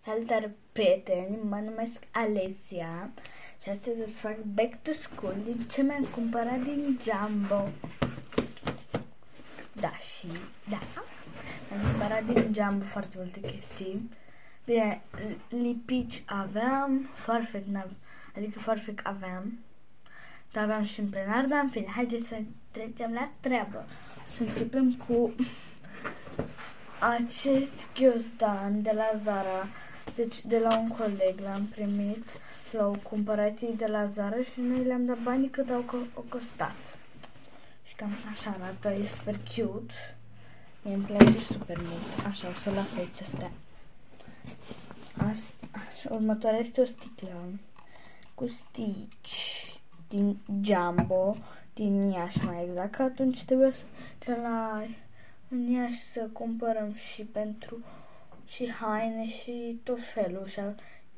Salutare prieteni, mă numesc Alesia și astăzi o să fac back to school din ce mi-am cumpărat din Jumbo. Am cumpărat din Jumbo foarte multe chestii. Bine, lipici aveam, Farfec aveam, dar aveam și în plenar, dar în fine, haideți să trecem la treabă. Să începem cu acest ghiozdan de la Zara. Deci de la un coleg l-am primit, l-au cumpărat ei de la Zara și noi le-am dat banii cât au costat. Și cam așa arată, e super cute. Mie îmi place super mult. Așa, o să las aici astea. Următoarea este o sticlă cu stici din Jumbo, din Iași mai exact, că atunci trebuie să în Iași să cumpărăm și haine și tot felul. Și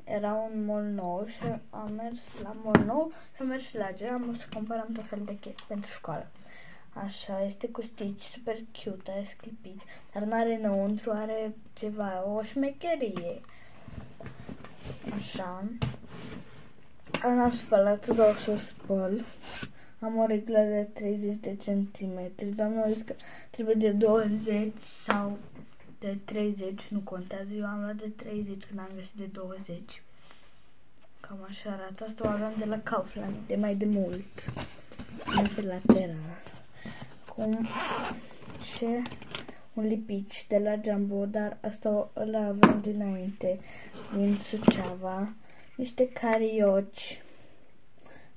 era un mall nou și am mers la mall nou și am mers și la Jumbo să cumpărăm tot felul de chestii pentru școală. Așa, este cu stici, super cute, are sclipici, dar n-are înăuntru, are ceva, o șmecherie. Așa. Am spălat, dar o să o spăl. Am o reglă de 30 de centimetri. Doamna a zis că trebuie de 20 sau de 30, nu contează. Eu am luat de 30 când am găsit de 20. Cam așa arată. Asta o aveam de la Kaufland, de mai de mult. Nu pe lateral. Cum ce un lipici de la Jumbo, dar asta îl aveam dinainte, din Suceava. Niște carioci,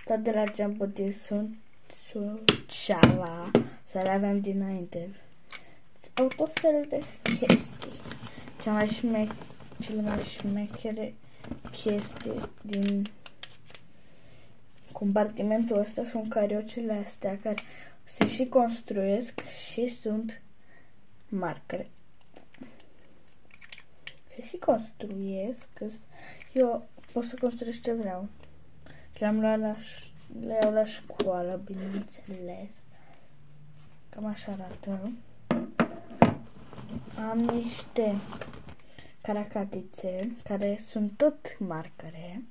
tot de la Jumbo din Suceava, să le aveam dinainte. Au tot felul de chestii. Cele mai șmechere chestii din compartimentul ăsta sunt cariocele astea care se și construiesc și sunt marcare. Se și construiesc, că eu pot să construiesc ce vreau. Le-am luat le iau la școală, bineînțeles. Cam așa arată. Am niște caracatițe care sunt tot marcare,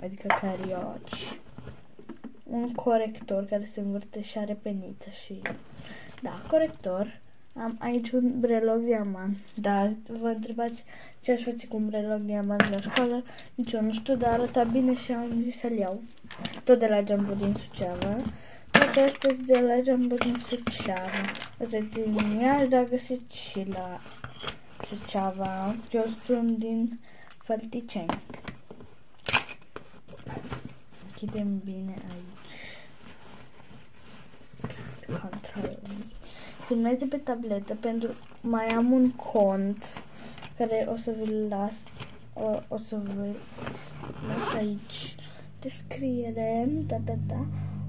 adică carioci. Un corector care se învârte și are peniță și... Da, corector. Am aici un breloc diamant. Da, vă întrebați ce aș face cu un breloc diamant la școală? Nici eu nu știu, dar arăta bine și am zis să-l iau. Tot de la Jumbo din Suceava. Toate astea de la Jumbo din Suceava. Astea din Iași, dar găsiți și la Suceava. Eu sunt din Fălticeni. Închidem bine aici. Control. Filmez de pe tabletă pentru mai am un cont care o să vi-l las. O să vă las aici descriere.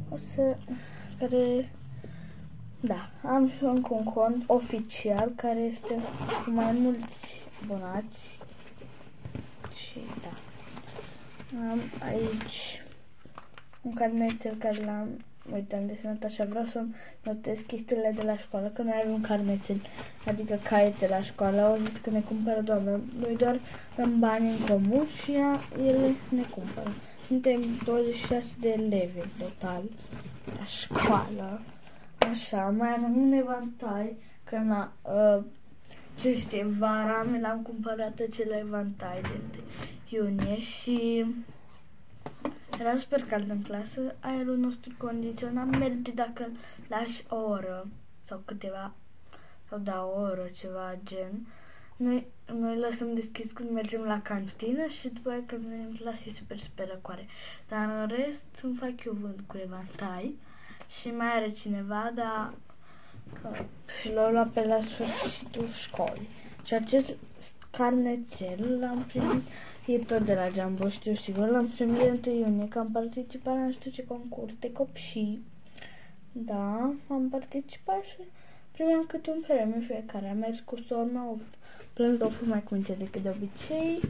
O să am și un cont oficial care este cu mai mulți abonați. Și da. Am aici un carnețel care l-am, uite, am desenat așa, vreau să notez chestiile de la școală, că noi avem un carnețel, adică caiete la școală. Au zis că ne cumpără doamna, noi doar dăm bani în comun și ele ne cumpără. Suntem 26 de elevi în total la școală. Așa, mai am un evantai, că ce știe, vara mi l-am cumpărat acele evantai de iunie și era super cald în clasă, aerul nostru condiționat merge dacă lași o oră sau o oră, ceva gen. Noi lăsăm deschis când mergem la cantină și după aia când venim în clasă e super răcoare. Dar în rest îmi fac eu vânt cu evantai și mai are cineva, dar și l-au luat pe la sfârșitul școlii. Și acest carnețel l-am primit, e tot de la Jumbo, știu sigur, l-am primit de 1 iunie, că am participat la nu știu ce concurs de copii. Da, am participat și primeam câte un premiu fiecare. Am mers cu sora mea, o plâns de o mai cu minte decât de obicei.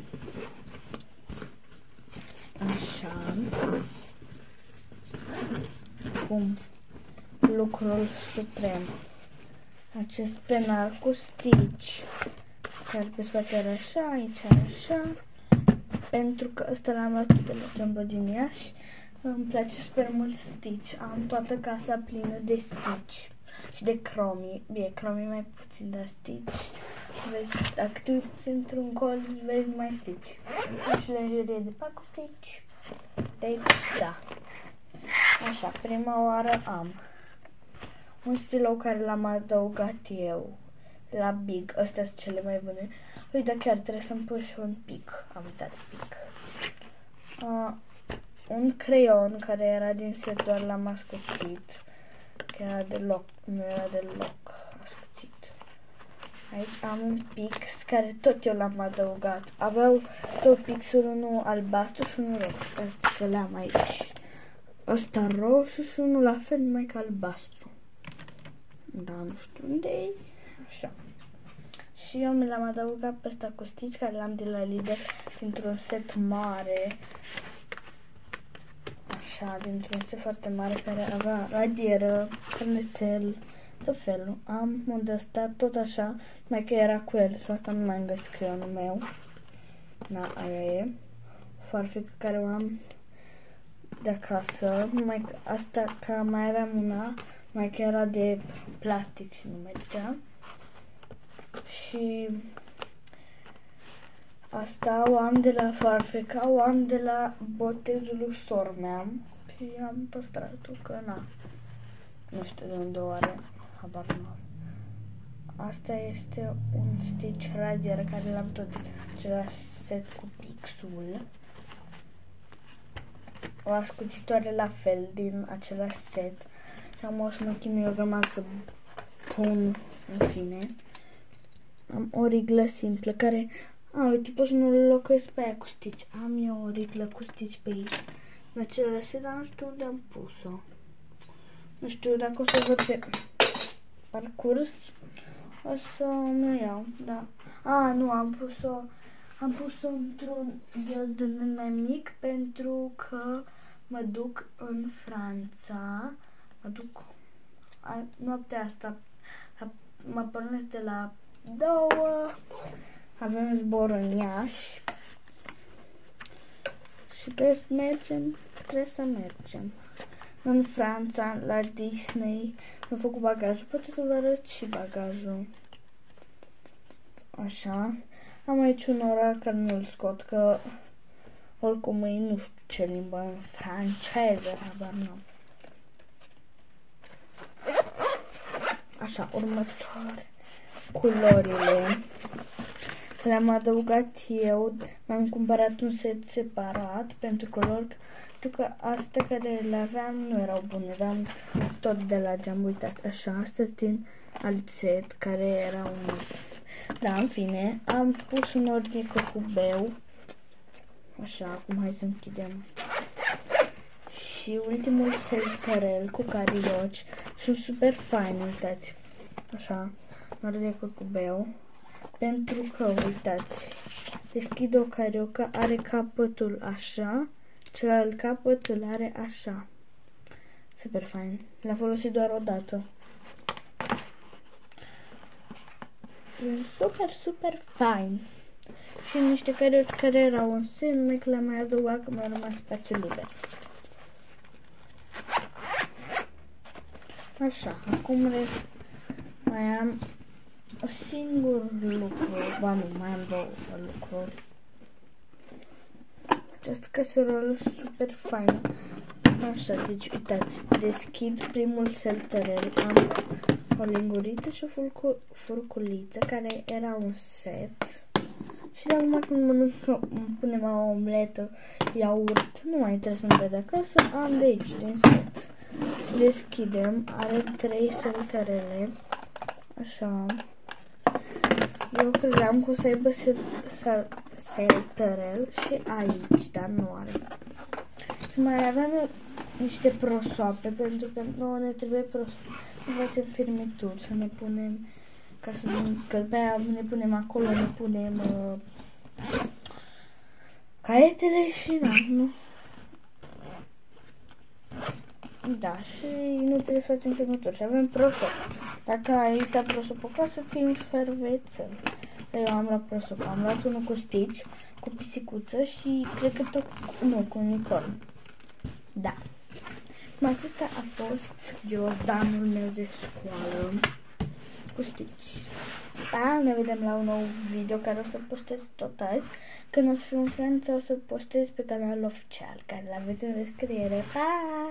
Așa. Cum lucrul suprem. Acest penar cu stici care pe spate era așa, aici era așa. Pentru că ăsta l-am luat de la Jumbo din Iași. Îmi place super mult Stitch. Am toată casa plină de Stitch și de Cromi. Bine, Cromi mai puțin, dar Stitch. Vezi, dacă te uiți într-un colț, vezi mai Stitch. Și lenjerie de pac Stitch. Deci, da. Așa, prima oară am un stilou care l-am adăugat eu la Big. Astea sunt cele mai bune. Uite, chiar trebuie să-mi pun și un pic. Am uitat pic. Un creion care era din set, doar l-am ascuțit. Că era deloc, nu era deloc ascuțit. Aici am un pix care tot eu l-am adăugat. Aveau două pixuri, unul albastru și unul roșu. Uitați că le-am aici. Ăsta roșu și unul la fel, numai ca albastru. Da, nu știu unde e. Așa. Și eu mi l-am adăugat pe ăsta cu Stitch, care l-am de la Lidl, dintr-un set mare. Așa, dintr-un set foarte mare, care avea radieră, cărnețel, tot felul. Am un de ăsta, tot așa, mai că era cu el, sau că nu mai am găsit creionul meu. Da, aia e. Farfecă care o am de acasă, numai că asta, că mai aveam una, mai că era de plastic și nu mergea. Și asta o am de la Farfeca, o am de la botezul lui sora-mea și am păstrat-o, că na, nu știu de unde o are, habar nu am. Asta este un Stitch radier care l-am tot de același set cu pixul. O ascuțitoare la fel din același set și am o să mă chinui o grămadă să pun, în fine. Am o riglă simplă care, uite, pot să nu locuiesc pe aia cu Stitch. Am eu o riglă cu Stitch pe aici, în același set, dar nu știu unde am pus-o. Nu știu dacă o să văd pe parcurs, o să mă iau, da. Nu, am pus-o într-un ghiozdan mai mic pentru că mă duc în Franța. Mă duc noaptea asta, mă pornesc de la 2, avem zbor în Iași și trebuie să mergem în Franța, la Disney. Am făcut bagajul, poate să vă arăt și bagajul. Așa. Am aici un orar care nu-l scot, că oricum e nu știu ce limbă, în franceză, habar n-am. Așa, următoare. Culorile. Le-am adăugat eu, mi-am cumpărat un set separat pentru culori, pentru că astea care le aveam nu erau bune, aveam tot de la Jumbo, uitați, așa, astea din alt set, care era un... Da, în fine, am pus în ordine curcubeu, așa, acum hai să închidem. Și ultimul selterel cu carioci, sunt super faini, uitați, așa, în ordine curcubeu. Pentru că, uitați, deschid o cariocă, are capătul așa, celălalt capăt îl are așa. Super fain. L-am folosit doar o dată. E super fain. Și niște carioci care erau în semne, că le-am mai adăugat, că mi-a rămas spațiu liber. Așa, acum mai am un singur lucru, ba nu, mai am două lucruri. Această caserolă super faină. Așa, deci uitați, deschid primul selterel, am o linguriță și o furculiță care era un set. Și de acum când punem o omletă, iaurt, nu mai trebuie să-mi vede acasă, am de aici, din set. Deschidem, are 3 selterele, așa. Eu credeam că o să aibă selterel și aici, dar nu are. Și mai aveam niște prosoape, pentru că nouă ne trebuie prosoape. Ne facem firmituri, să ne punem, ca să că pe aia ne punem acolo, ne punem caietele și da, nu? Da, și nu trebuie să facem firmituri și avem prosop. Dacă ai uitat prosopul acasă, ții un șervețel. Eu am luat prosopul. Am luat unul cu Stitch, cu pisicuță și cred că tot, nu, cu unicorn. Da. Acesta a fost Jordanul meu de școală cu Stitch. Da, ne vedem la un nou video care o să postez tot azi. Când o să fiu în Franța, o să postez pe canalul oficial, care l-aveți în descriere. Pa!